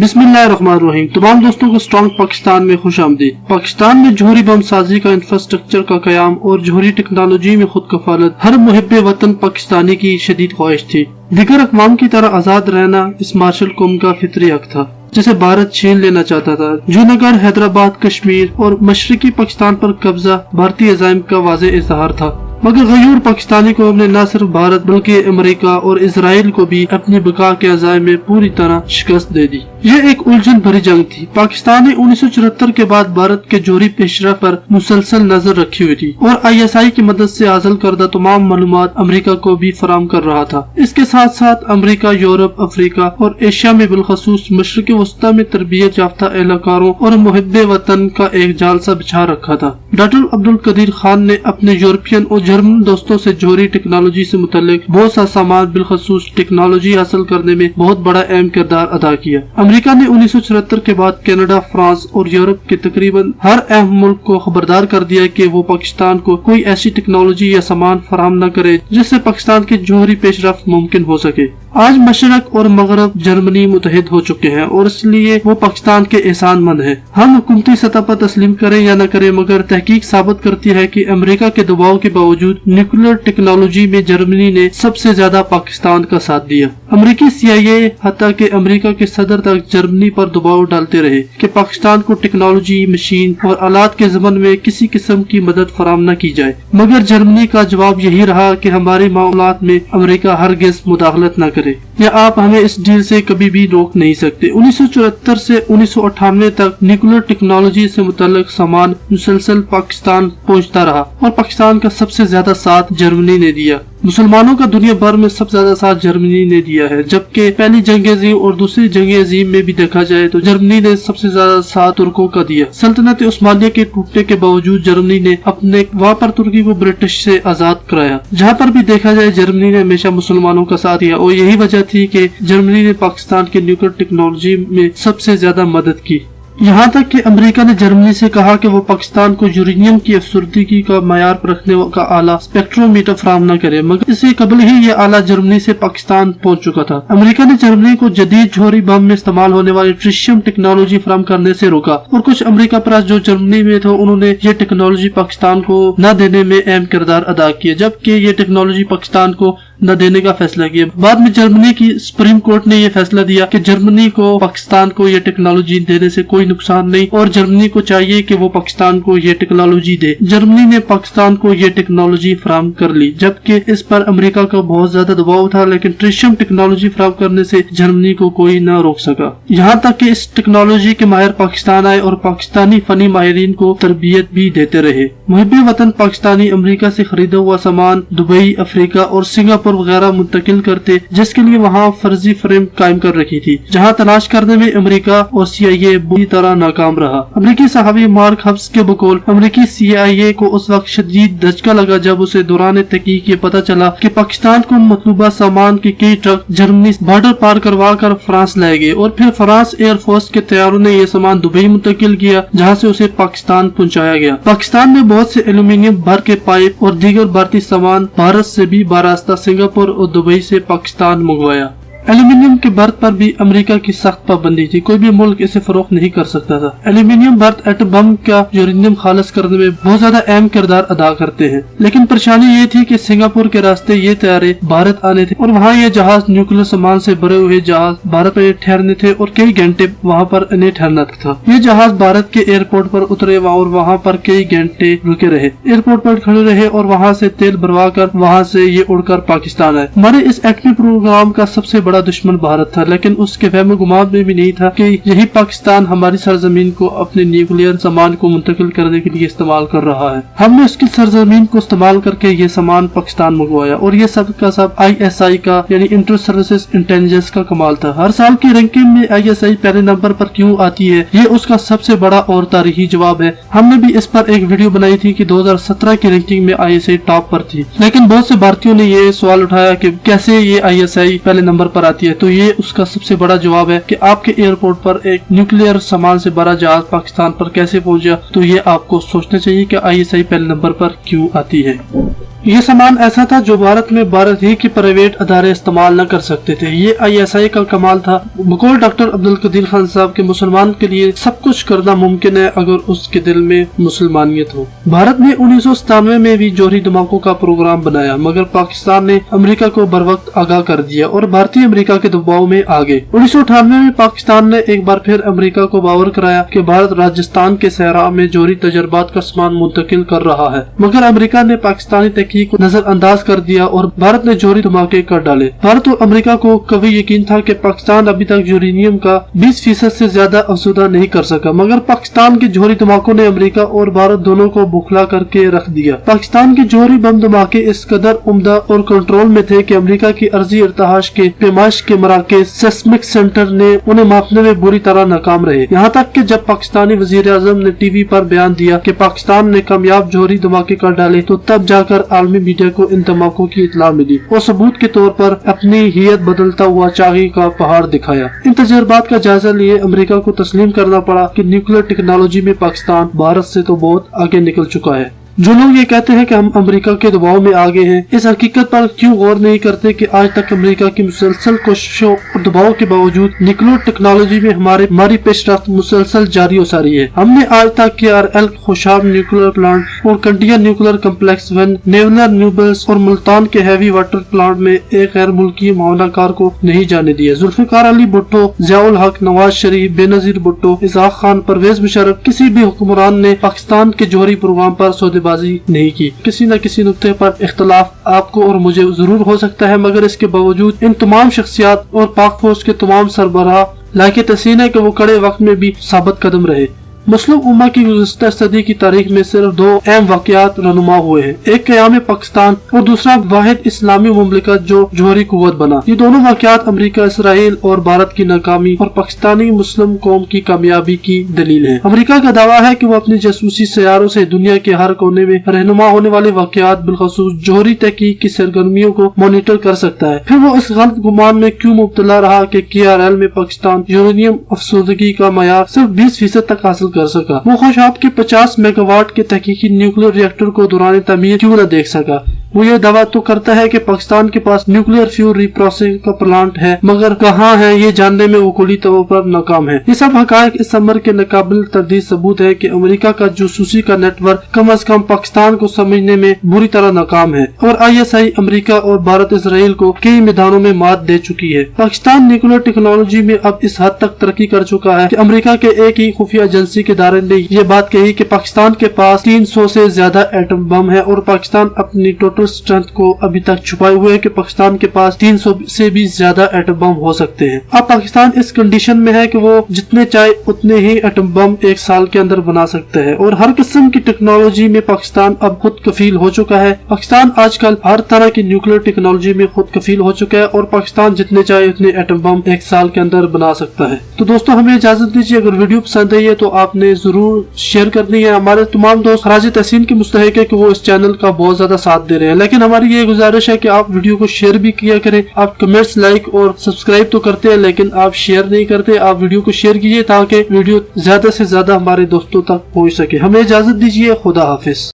بسم اللہ الرحمن الرحیم۔ تمام دوستوں کو اسٹرانگ پاکستان میں خوش آمدید۔ پاکستان میں جوہری بم سازی کا انفراسٹرکچر کا قیام اور جوہری ٹیکنالوجی میں خود کفالت ہر محب وطن پاکستانی کی شدید خواہش تھی۔ دیگر اقوام کی طرح آزاد رہنا اس مارشل قوم کا فطری حق تھا جسے بھارت چھین لینا چاہتا تھا۔ جوناگڑھ، حیدرآباد، کشمیر اور مشرقی پاکستان پر قبضہ بھارتی عزائم کا واضح اظہار تھا، مگر غیور پاکستانی قوم نے نہ صرف بھارت بلکہ امریکہ اور اسرائیل کو بھی اپنی بقا کے عزائم میں پوری طرح شکست دے دی۔ یہ ایک الجھن بھری جنگ تھی۔ پاکستان نے 1974 کے بعد بھارت کے جوہری پیشرفت پر مسلسل نظر رکھی ہوئی تھی اور ISI کی مدد سے حاصل کردہ تمام معلومات امریکہ کو بھی فراہم کر رہا تھا۔ اس کے ساتھ ساتھ امریکہ یورپ، افریقہ اور ایشیا میں بالخصوص مشرق وسطی میں تربیت یافتہ اہلکاروں اور محب وطن کا ایک جال سا بچھا رکھا تھا۔ ڈاکٹر عبدالقدیر خان نے اپنے یورپین اور جرمن دوستوں سے جوہری ٹیکنالوجی سے متعلق بہت سا سامان بالخصوص ٹیکنالوجی حاصل کرنے میں بہت بڑا اہم کردار ادا کیا۔ امریکہ نے 1974 کے بعد کینیڈا، فرانس اور یورپ کے تقریباً ہر اہم ملک کو خبردار کر دیا کہ وہ پاکستان کو کوئی ایسی ٹیکنالوجی یا سامان فراہم نہ کرے جس سے پاکستان کی جوہری پیش رفت ممکن ہو سکے۔ آج مشرق اور مغرب جرمنی متحد ہو چکے ہیں اور اس لیے وہ پاکستان کے احسان مند ہیں۔ ہم حکومتی سطح پر تسلیم کریں یا نہ کریں، مگر تحقیق ثابت کرتی ہے کہ امریکہ کے دباؤ کے باوجود نیوکلیئر ٹیکنالوجی میں جرمنی نے سب سے زیادہ پاکستان کا ساتھ دیا۔ امریکی CIA حتیٰ کہ امریکہ کے صدر تک جرمنی پر دباؤ ڈالتے رہے کہ پاکستان کو ٹیکنالوجی، مشین اور آلات کے ضمن میں کسی قسم کی مدد فراہم نہ کی جائے، مگر جرمنی کا جواب یہی رہا کہ ہمارے معاملات میں امریکہ ہرگز مداخلت نہ کرے یا آپ ہمیں اس ڈیل سے کبھی بھی روک نہیں سکتے۔ 1974 سے 1998 تک نیوکلیئر ٹیکنالوجی سے متعلق سامان مسلسل پاکستان پہنچتا رہا اور پاکستان کا سب سے زیادہ ساتھ جرمنی نے دیا۔ مسلمانوں کا دنیا بھر میں سب سے زیادہ ساتھ جرمنی نے دیا ہے، جبکہ پہلی جنگ عظیم اور دوسری جنگ عظیم میں بھی دیکھا جائے تو جرمنی نے سب سے زیادہ ساتھ ترکوں کا دیا۔ سلطنت عثمانیہ کے ٹوٹنے کے باوجود جرمنی نے اپنے وہاں پر ترکی کو برٹش سے آزاد کرایا۔ جہاں پر بھی دیکھا جائے جرمنی نے ہمیشہ مسلمانوں کا ساتھ دیا اور یہی وجہ تھی کہ جرمنی نے پاکستان کے نیوکلیئر ٹیکنالوجی میں سب سے زیادہ مدد کی۔ یہاں تک کہ امریکہ نے جرمنی سے کہا کہ وہ پاکستان کو یورینیم کی افسردگی کا معیار پرکھنے کا آلہ اسپیکٹرومیٹر فراہم نہ کرے، مگر اس سے قبل ہی یہ آلہ جرمنی سے پاکستان پہنچ چکا تھا۔ امریکہ نے جرمنی کو جدید جوہری بم میں استعمال ہونے والی ٹریشیم ٹیکنالوجی فراہم کرنے سے روکا اور کچھ امریکہ پرست جو جرمنی میں تھے انہوں نے یہ ٹیکنالوجی پاکستان کو نہ دینے میں اہم کردار ادا کیا، جبکہ یہ ٹیکنالوجی پاکستان کو نہ دینے کا فیصلہ کیا۔ بعد میں جرمنی کی سپریم کورٹ نے یہ فیصلہ دیا کہ جرمنی کو پاکستان کو یہ ٹیکنالوجی دینے سے کوئی نقصان نہیں اور جرمنی کو چاہیے کہ وہ پاکستان کو یہ ٹیکنالوجی دے۔ جرمنی نے پاکستان کو یہ ٹیکنالوجی فراہم کر لی، جبکہ اس پر امریکہ کا بہت زیادہ دباؤ تھا، لیکن ٹریشیم ٹیکنالوجی فراہم کرنے سے جرمنی کو کوئی نہ روک سکا۔ یہاں تک کہ اس ٹیکنالوجی کے ماہر پاکستان آئے اور پاکستانی فنی ماہرین کو تربیت بھی دیتے رہے۔ محب وطن پاکستانی امریکہ سے خریدا ہوا سامان دبئی، افریقہ اور سنگاپور وغیرہ منتقل کرتے، جس کے لیے وہاں فرضی فریم قائم کر رکھی تھی، جہاں تلاش کرنے میں امریکہ اور CIA بری طرح ناکام رہا۔ امریکی صحافی مارک ہبس کے بقول امریکی CIA کو اس وقت شدید دھچکا لگا جب اسے دوران تحقیق یہ پتہ چلا کہ پاکستان کو مطلوبہ سامان کے کئی ٹرک جرمنی بارڈر پار کروا کر فرانس لائے گئے اور پھر فرانس ایئر فورس کے طیاروں نے یہ سامان دبئی منتقل کیا، جہاں سے اسے پاکستان پہنچایا گیا۔ پاکستان نے بہت سے ایلومینیم بھر کے پائپ اور دیگر بھارتی سامان بھارت سے بھی براستہ سنگاپور اور دبئی سے پاکستان منگوایا۔ ایلومینیم کے برت پر بھی امریکہ کی سخت پابندی تھی، کوئی بھی ملک اسے فروخت نہیں کر سکتا تھا۔ ایلومینیم برت ایٹم بم کا یورینیم خالص کرنے میں بہت زیادہ اہم کردار ادا کرتے ہیں، لیکن پریشانی یہ تھی کہ سنگاپور کے راستے یہ طیارے بھارت آنے تھے اور وہاں یہ جہاز نیوکلیئر سامان سے بھرے ہوئے جہاز بھارت میں ٹھہرنے تھے اور کئی گھنٹے وہاں پر انہیں ٹھہرنا تھا۔ یہ جہاز بھارت کے ایئرپورٹ پر اترے اور وہاں پر کئی گھنٹے رکے رہے، ایئرپورٹ پر کھڑے رہے اور وہاں سے تیل بھروا کر وہاں سے یہ اڑ کر پاکستان آئے۔ ہمارے اس ایٹمی پروگرام کا سب سے بڑا دشمن بھارت تھا، لیکن اس کے فہم و گمان میں بھی نہیں تھا کہ یہی پاکستان ہماری سرزمین کو اپنے نیوکلیئر سامان کو منتقل کرنے کے لیے استعمال کر رہا ہے۔ ہم نے اس کی سرزمین کو استعمال کر کے یہ سامان پاکستان منگوایا اور یہ سب کا سب ISI کا یعنی انٹر سروسز انٹیلیجنس کا کمال تھا۔ ہر سال کی رینکنگ میں ISI پہلے نمبر پر کیوں آتی ہے، یہ اس کا سب سے بڑا اور تاریخی جواب ہے۔ ہم نے بھی اس پر ایک ویڈیو بنائی تھی کہ 2017 کی رینکنگ میں ISI ٹاپ پر تھی، لیکن بہت سے بھارتیوں نے یہ سوال اٹھایا کہ کیسے یہ ISI پہلے نمبر پر آتی ہے، تو یہ اس کا سب سے بڑا جواب ہے کہ آپ کے ایئرپورٹ پر ایک نیوکلیئر سامان سے بھرا جہاز پاکستان پر کیسے پہنچا، تو یہ آپ کو سوچنا چاہیے کہ ISI پہلے نمبر پر کیوں آتی ہے۔ یہ سامان ایسا تھا جو بھارت میں بھارت ہی کے پرائیویٹ ادارے استعمال نہ کر سکتے تھے۔ یہ ISI کا کمال تھا۔ بقول ڈاکٹر عبدالقدیر خان صاحب کے مسلمان کے لیے سب کچھ کرنا ممکن ہے اگر اس کے دل میں مسلمانیت ہو۔ بھارت نے 1997 میں بھی جوہری دھماکوں کا پروگرام بنایا، مگر پاکستان نے امریکہ کو بروقت آگاہ کر دیا اور بھارتی امریکہ کے دباؤ میں آ گئے۔ 1998 میں پاکستان نے ایک بار پھر امریکہ کو باور کرایا کہ بھارت راجستھان کے صحرا میں جوہری تجربات کا سامان منتقل کر رہا ہے، مگر امریکہ نے پاکستانی تحقیق کو نظر انداز کر دیا اور بھارت نے جوہری دھماکے کر ڈالے۔ بھارت اور امریکہ کو قوی یقین تھا کہ پاکستان ابھی تک یورینیم کا 20% سے زیادہ افزودہ نہیں کر سکا، مگر پاکستان کے جوہری دھماکوں نے امریکہ اور بھارت دونوں کو بوکھلا کر کے رکھ دیا۔ پاکستان کے جوہری بم دھماکے اس قدر عمدہ اور کنٹرول میں تھے کہ امریکہ کی عرضی ارتعاش کے پیمائش کے مراکز سیسمک سینٹر نے انہیں ماپنے میں بری طرح ناکام رہے، یہاں تک کہ جب پاکستانی وزیر اعظم نے ٹی وی پر بیان دیا کہ پاکستان نے کامیاب جوہری دھماکے کر ڈالے تو تب جا کر عالمی میڈیا کو ان دھماکوں کی اطلاع ملی اور ثبوت کے طور پر اپنی ہیئت بدلتا ہوا چاغی کا پہاڑ دکھایا۔ ان تجربات کا جائزہ لیے امریکہ کو تسلیم کرنا پڑا کہ نیوکلیر ٹیکنالوجی میں پاکستان بھارت سے تو بہت آگے نکل چکا ہے۔ جو لوگ یہ کہتے ہیں کہ ہم امریکہ کے دباؤ میں آگے ہیں، اس حقیقت پر کیوں غور نہیں کرتے کہ آج تک امریکہ کی مسلسل کوششوں اور دباؤ کے باوجود نیوکلیر ٹیکنالوجی میں ہماری پیش رفت مسلسل جاری و ساری ہے۔ ہم نے آج تک KRL خوشاب نیوکلیر پلانٹ اور کنڈیا نیوکلیر کمپلیکس نیولر نیوبلز اور ملتان کے ہیوی واٹر پلانٹ میں ایک غیر ملکی معاونہ کار کو نہیں جانے دیا۔ ذوالفقار علی بھٹو، ضیاء الحق، نواز شریف، بے نظیر بھٹو، اسحاق خان، پرویز مشرف، کسی بھی حکمران نے پاکستان کے جوہری پروگرام پر سودے بازی نہیں کی۔ کسی نہ کسی نقطے پر اختلاف آپ کو اور مجھے ضرور ہو سکتا ہے، مگر اس کے باوجود ان تمام شخصیات اور پاک فوج کے تمام سربراہ لائق تحسین ہے کہ وہ کڑے وقت میں بھی ثابت قدم رہے۔ مسلم امہ کی گزشتہ صدی کی تاریخ میں صرف دو اہم واقعات رونما ہوئے ہیں، ایک قیام پاکستان اور دوسرا واحد اسلامی مملکت جو جوہری قوت بنا۔ یہ دونوں واقعات امریکہ، اسرائیل اور بھارت کی ناکامی اور پاکستانی مسلم قوم کی کامیابی کی دلیل ہیں۔ امریکہ کا دعویٰ ہے کہ وہ اپنی جاسوسی سیاروں سے دنیا کے ہر کونے میں رہنما ہونے والے واقعات بالخصوص جوہری تحقیق کی سرگرمیوں کو مانیٹر کر سکتا ہے۔ پھر وہ اس غلط گمان میں کیوں مبتلا رہا کہ KRL میں پاکستان یورینیم افسردگی کا معیار صرف 20% تک حاصل کر سکا؟ وہ خوشاب کے 50 میگا واٹ کے تحقیقی نیوکلیر ری ایکٹر کو دوران تعمیر کیوں نہ دیکھ سکا؟ وہ یہ دعویٰ تو کرتا ہے کہ پاکستان کے پاس نیوکلیر فیول ری پروسیسنگ کا پلانٹ ہے، مگر کہاں ہے یہ جاننے میں وہ کلی طور پر ناکام ہے۔ یہ سب حقائق اس امر کے ناقابل تردید ثبوت ہے کہ امریکہ کا جاسوسی کا نیٹ ورک کم از کم پاکستان کو سمجھنے میں بری طرح ناکام ہے، اور ISI امریکہ اور بھارت اسرائیل کو کئی میدانوں میں مات دے چکی ہے۔ پاکستان نیوکلیر ٹیکنالوجی میں اب اس حد تک ترقی کر چکا ہے کہ امریکہ کے ایک ہی خفیہ ایجنسی کے ادارے نے یہ بات کہی کہ پاکستان کے پاس 300 سے زیادہ ایٹم بم ہے، اور پاکستان اپنی ٹوٹل اسٹرینتھ کو ابھی تک چھپائے ہوئے ہے کہ پاکستان کے پاس 300 سے بھی زیادہ ایٹم بم ہو سکتے ہیں۔ اب پاکستان اس کنڈیشن میں ہے کہ وہ جتنے چاہے اتنے ہی ایٹم بم ایک سال کے اندر بنا سکتے ہیں، اور ہر قسم کی ٹیکنالوجی میں پاکستان اب خود کفیل ہو چکا ہے۔ پاکستان آج کل ہر طرح کی نیوکلیر ٹیکنالوجی میں خود کفیل ہو چکا ہے، اور پاکستان جتنے چاہے اتنے ایٹم بم ایک سال کے اندر بنا سکتا ہے۔ تو دوستو ہمیں اجازت دیجیے، اگر ویڈیو پسند آئی ہے تو آپ نے ضرور شیئر کرنی ہے۔ ہمارے تمام دوست خراج تحسین کی مستحق ہے کہ وہ اس چینل کا بہت زیادہ ساتھ دے رہے ہیں، لیکن ہماری یہ گزارش ہے کہ آپ ویڈیو کو شیئر بھی کیا کریں۔ آپ کمنٹس، لائک اور سبسکرائب تو کرتے ہیں لیکن آپ شیئر نہیں کرتے۔ آپ ویڈیو کو شیئر کیجیے تاکہ ویڈیو زیادہ سے زیادہ ہمارے دوستوں تک پہنچ سکے۔ ہمیں اجازت دیجیے، خدا حافظ۔